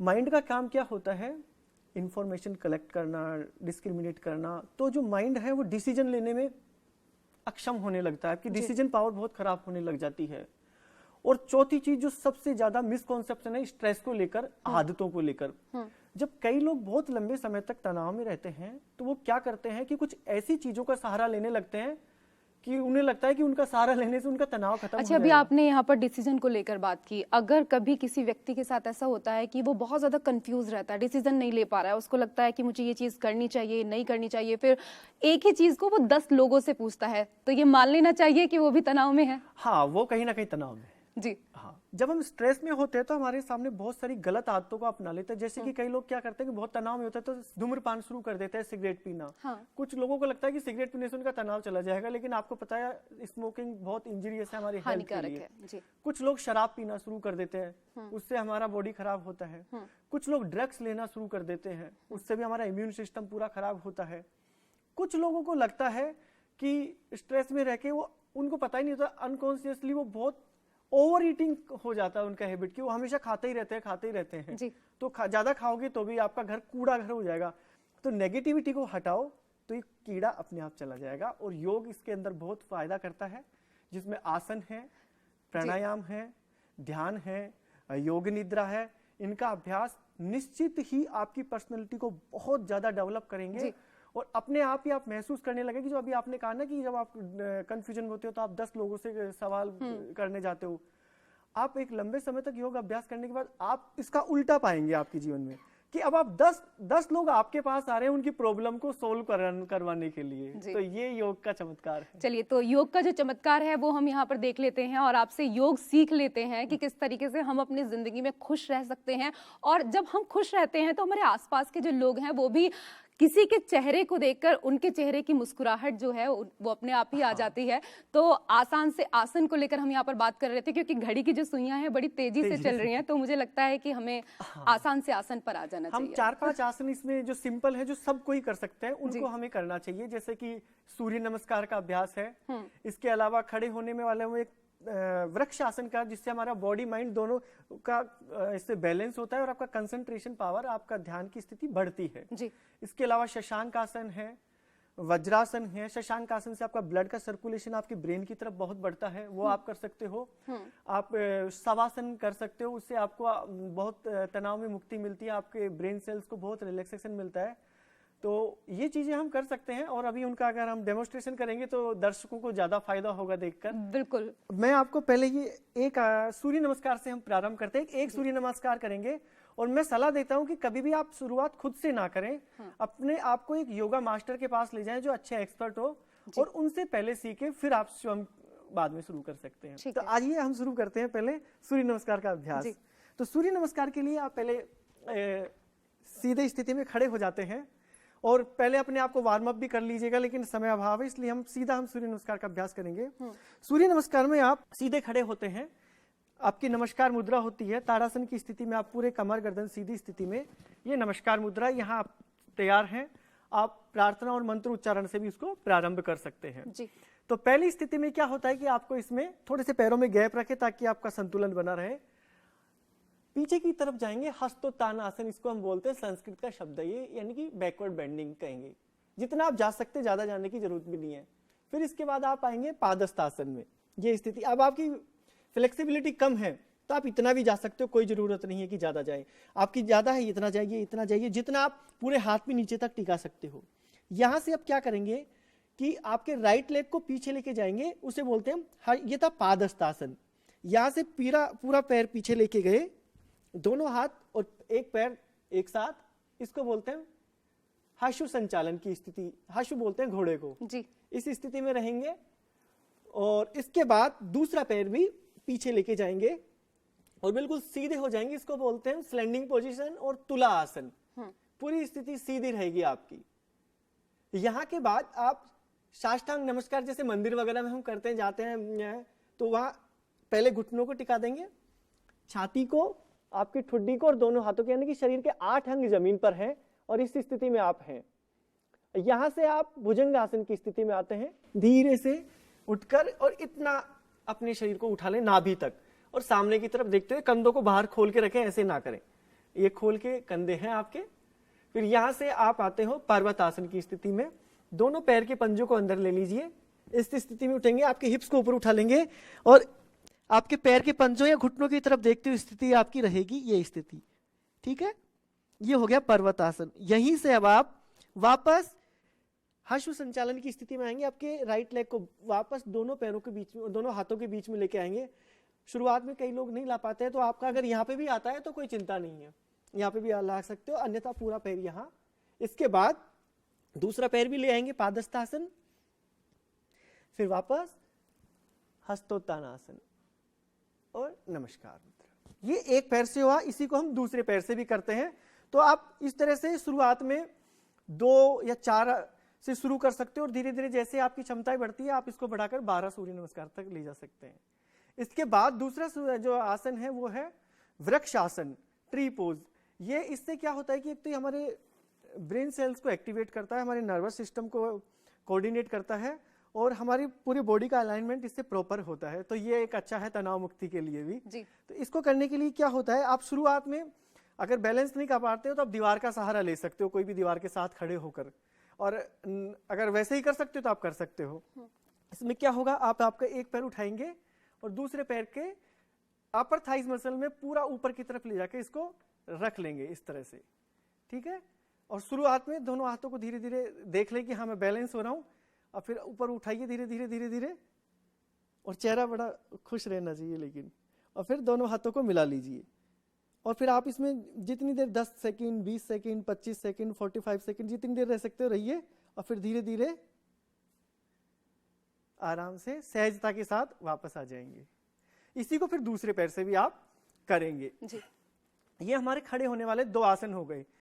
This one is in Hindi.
माइंड का काम क्या होता है? इंफॉर्मेशन कलेक्ट करना, डिस्क्रिमिनेट करना। तो जो माइंड है वो डिसीजन लेने में अक्षम होने लगता है, आपकी डिसीजन पावर बहुत खराब होने लग जाती है। और चौथी चीज जो सबसे ज्यादा मिसकॉन्सेप्शन है स्ट्रेस को लेकर, आदतों को लेकर। जब कई लोग बहुत लंबे समय तक तनाव में रहते हैं तो वो क्या करते हैं कि कुछ ऐसी चीजों का सहारा लेने लगते हैं कि उन्हें लगता है कि उनका सहारा लेने से उनका तनाव खत्म हो अच्छा, अभी जाएगा। आपने यहाँ पर डिसीजन को लेकर बात की। अगर कभी किसी व्यक्ति के साथ ऐसा होता है कि वो बहुत ज्यादा कंफ्यूज रहता है, डिसीजन नहीं ले पा रहा है, उसको लगता है कि मुझे ये चीज करनी चाहिए, नहीं करनी चाहिए, फिर एक ही चीज को वो 10 लोगों से पूछता है, तो ये मान लेना चाहिए कि वो भी तनाव में है? हाँ, वो कहीं ना कहीं तनाव में है जी। हाँ, जब हम स्ट्रेस में होते हैं तो हमारे सामने बहुत सारी गलत आदतों को अपना लेते हैं। जैसे कि कई लोग क्या करते हैं कि बहुत तनाव में होता है तो धूम्रपान शुरू कर देते हैं, सिगरेट पीना। हाँ। कुछ लोगों को लगता है कि सिगरेट पीने से उनका तनाव चला जाएगा, लेकिन आपको पता है स्मोकिंग बहुत इंजीरियस है हमारी हेल्थ के लिए। जी। कुछ लोग शराब पीना शुरू कर देते हैं, उससे हमारा बॉडी खराब होता है। कुछ लोग ड्रग्स लेना शुरू कर देते हैं, उससे भी हमारा इम्यून सिस्टम पूरा खराब होता है। कुछ लोगों को लगता है कि स्ट्रेस में रह के वो, उनको पता ही नहीं होता, अनकॉन्शियसली वो बहुत ओवर ईटिंग हो जाता है उनका हैबिट, कि वो हमेशा खाते ही रहते हैं जी। तो ज्यादा खाओगे तो भी आपका घर कूड़ा घर हो जाएगा। तो नेगेटिविटी को हटाओ तो ये कीड़ा अपने आप चला जाएगा। और योग इसके अंदर बहुत फायदा करता है, जिसमें आसन है, प्राणायाम है, ध्यान है, योग निद्रा है। इनका अभ्यास निश्चित ही आपकी पर्सनैलिटी को बहुत ज्यादा डेवलप करेंगे और अपने आप ही आप महसूस करने लगेगी। जो अभी आपने कहा ना कि जब आप कंफ्यूजन में होते हो तो आप 10 लोगों से सवाल करने जाते हो, आप एक लंबे समय तक योग अभ्यास करने के बाद आप इसका उल्टा पाएंगे आपके जीवन में, कि अब आप 10 लोग आपके पास आ रहे हैं उनकी प्रॉब्लम को सोल्व करवाने के लिए। तो ये योग का चमत्कार है। चलिए, तो योग का जो चमत्कार है वो हम यहाँ पर देख लेते हैं और आपसे योग सीख लेते हैं कि किस तरीके से हम अपनी जिंदगी में खुश रह सकते हैं। और जब हम खुश रहते हैं तो हमारे आसपास के जो लोग हैं वो भी किसी के चेहरे को देखकर उनके चेहरे की मुस्कुराहट जो है वो अपने आप ही आ जाती है। तो आसान से आसन को लेकर हम यहाँ पर बात कर रहे थे, क्योंकि घड़ी की जो सुइयां हैं बड़ी तेजी से चल रही हैं, तो मुझे लगता है कि हमें आसान से आसन पर आ जाना चाहिए। हम 4-5 आसन इसमें जो सिंपल है, जो सब कोई कर सकते हैं, उनको हमें करना चाहिए। जैसे कि सूर्य नमस्कार का अभ्यास है। इसके अलावा खड़े होने में वाले एक वृक्ष आसन का, जिससे हमारा बॉडी माइंड दोनों का इससे बैलेंस होता है और आपका कंसंट्रेशन पावर, आपका ध्यान की स्थिति बढ़ती है जी। इसके अलावा शशांक आसन है, वज्रासन है। शशांक आसन से आपका ब्लड का सर्कुलेशन आपके ब्रेन की तरफ बहुत बढ़ता है, वो आप कर सकते हो। आप शवासन कर सकते हो, उससे आपको बहुत तनाव में मुक्ति मिलती है, आपके ब्रेन सेल्स को बहुत रिलैक्सेशन मिलता है। तो ये चीजें हम कर सकते हैं और अभी उनका अगर हम डेमोन्स्ट्रेशन करेंगे तो दर्शकों को ज्यादा फायदा होगा देखकर। बिल्कुल। मैं आपको पहले ये एक सूर्य नमस्कार से हम प्रारंभ करते हैं। एक सूर्य नमस्कार करेंगे और मैं सलाह देता हूं कि कभी भी आप शुरुआत खुद से ना करें, अपने आप को एक योगा मास्टर के पास ले जाएं जो अच्छे एक्सपर्ट हो, और उनसे पहले सीखे, फिर आप स्वयं बाद में शुरू कर सकते हैं। तो आइए हम शुरू करते हैं पहले सूर्य नमस्कार का अभ्यास। तो सूर्य नमस्कार के लिए आप पहले सीधे स्थिति में खड़े हो जाते हैं और पहले अपने आप को वार्म अप भी कर लीजिएगा, लेकिन समय अभाव है इसलिए हम सूर्य नमस्कार का अभ्यास करेंगे। सूर्य नमस्कार में आप सीधे खड़े होते हैं, आपकी नमस्कार मुद्रा होती है। ताड़ासन की स्थिति में आप पूरे कमर गर्दन सीधी स्थिति में, ये नमस्कार मुद्रा, यहाँ आप तैयार हैं। आप प्रार्थना और मंत्र उच्चारण से भी इसको प्रारंभ कर सकते हैं जी। तो पहली स्थिति में क्या होता है कि आपको इसमें थोड़े से पैरों में गैप रखें ताकि आपका संतुलन बना रहे। पीछे की तरफ जाएंगे, हस्तोत्थान आसन इसको हम बोलते हैं, संस्कृत का शब्द है ये, यानी कि बैकवर्ड बेंडिंग कहेंगे। जितना आप जा सकते, ज्यादा जाने की जरूरत भी नहीं है। फिर इसके बाद आप आएंगे पादस्थ आसन में, ये स्थिति। अब आपकी फ्लेक्सिबिलिटी कम है तो आप इतना भी जा सकते हो, कोई जरूरत नहीं है कि ज्यादा जाए। आपकी ज्यादा है, इतना जाइए, इतना जाइए, जितना आप पूरे हाथ में नीचे तक टिका सकते हो। यहां से अब क्या करेंगे कि आपके राइट लेग को पीछे लेके जाएंगे, उसे बोलते हैं, ये था पादस्थ आसन। यहां से पूरा पैर पीछे लेके गए, दोनों हाथ और एक पैर एक साथ, इसको बोलते हैं हाशु संचालन की स्थिति। हाशु बोलते हैं घोड़े को जी। इस स्थिति में रहेंगे और इसके बाद दूसरा पैर भी पीछे लेके जाएंगे और बिल्कुल सीधे हो जाएंगे, इसको बोलते हैं स्लैंडिंग पोजीशन और तुला आसन। पूरी स्थिति सीधी रहेगी आपकी। यहां के बाद आप साष्टांग नमस्कार जैसे मंदिर वगैरह में हम करते हैं, जाते हैं, तो वहां पहले घुटनों को टिका देंगे, छाती को, आपकी ठुड्डी को और दोनों हाथों के, यानी कि शरीर के 8 अंग जमीन पर हैं और इस स्थिति में आप हैं। यहां से आप भुजंग आसन की स्थिति में आते हैं, धीरे से उठकर और इतना अपने शरीर को उठा लें नाभि तक और सामने की तरफ देखते हुए कंधों को बाहर खोल के रखें, ऐसे ना करें। ये खोल के कंधे हैं आपके। फिर यहां से आप आते हो पर्वतासन की स्थिति में। दोनों पैर के पंजों को अंदर ले लीजिए। इस स्थिति में उठेंगे, आपके हिप्स को ऊपर उठा लेंगे और आपके पैर के पंजों या घुटनों की तरफ देखते हुए स्थिति आपकी रहेगी ये स्थिति। ठीक है, ये हो गया पर्वतासन। यहीं से अब आप वापस हश्व संचालन की स्थिति में आएंगे। आपके राइट लेग को वापस दोनों पैरों के बीच में, दोनों हाथों के बीच में लेके आएंगे। शुरुआत में कई लोग नहीं ला पाते हैं, तो आपका अगर यहाँ पे भी आता है तो कोई चिंता नहीं है, यहाँ पे भी ला सकते हो, अन्यथा पूरा पैर यहाँ। इसके बाद दूसरा पैर भी ले आएंगे पादस्थासन, फिर वापस हस्तोत्तानासन और नमस्कार मुद्रा। ये एक पैर से हुआ, इसी को हम दूसरे पैर से भी करते हैं। तो आप इस तरह से शुरुआत में 2 या 4 से शुरू कर सकते हो और धीरे धीरे जैसे आपकी क्षमताएं बढ़ती है आप इसको बढ़ाकर 12 सूर्य नमस्कार तक ले जा सकते हैं। इसके बाद दूसरा जो आसन है वो है वृक्ष आसन, ट्री पोज। ये इससे क्या होता है कि एक तो हमारे ब्रेन सेल्स को एक्टिवेट करता है, हमारे नर्वस सिस्टम को कोऑर्डिनेट करता है और हमारी पूरी बॉडी का अलाइनमेंट इससे प्रॉपर होता है। तो ये एक अच्छा है तनाव मुक्ति के लिए भी जी। तो इसको करने के लिए क्या होता है, आप शुरुआत में अगर बैलेंस नहीं कर पाते हो तो आप दीवार का सहारा ले सकते हो, कोई भी दीवार के साथ खड़े होकर, और अगर वैसे ही कर सकते हो तो आप कर सकते हो। इसमें क्या होगा, आप आपका एक पैर उठाएंगे और दूसरे पैर के अपर थाइस मसल में पूरा ऊपर की तरफ ले जाके इसको रख लेंगे इस तरह से। ठीक है, और शुरुआत में दोनों हाथों को धीरे धीरे देख लें कि हाँ मैं बैलेंस हो रहा हूँ, और फिर ऊपर उठाइए धीरे धीरे धीरे धीरे, और चेहरा बड़ा खुश रहना चाहिए लेकिन, और फिर दोनों हाथों को मिला लीजिए। और फिर आप इसमें जितनी देर 10 सेकंड, 20 सेकंड, 25 सेकंड, 45 सेकंड जितनी देर रह सकते हो रहिए, और फिर धीरे धीरे आराम से सहजता के साथ वापस आ जाएंगे। इसी को फिर दूसरे पैर से भी आप करेंगे जी। ये हमारे खड़े होने वाले 2 आसन हो गए।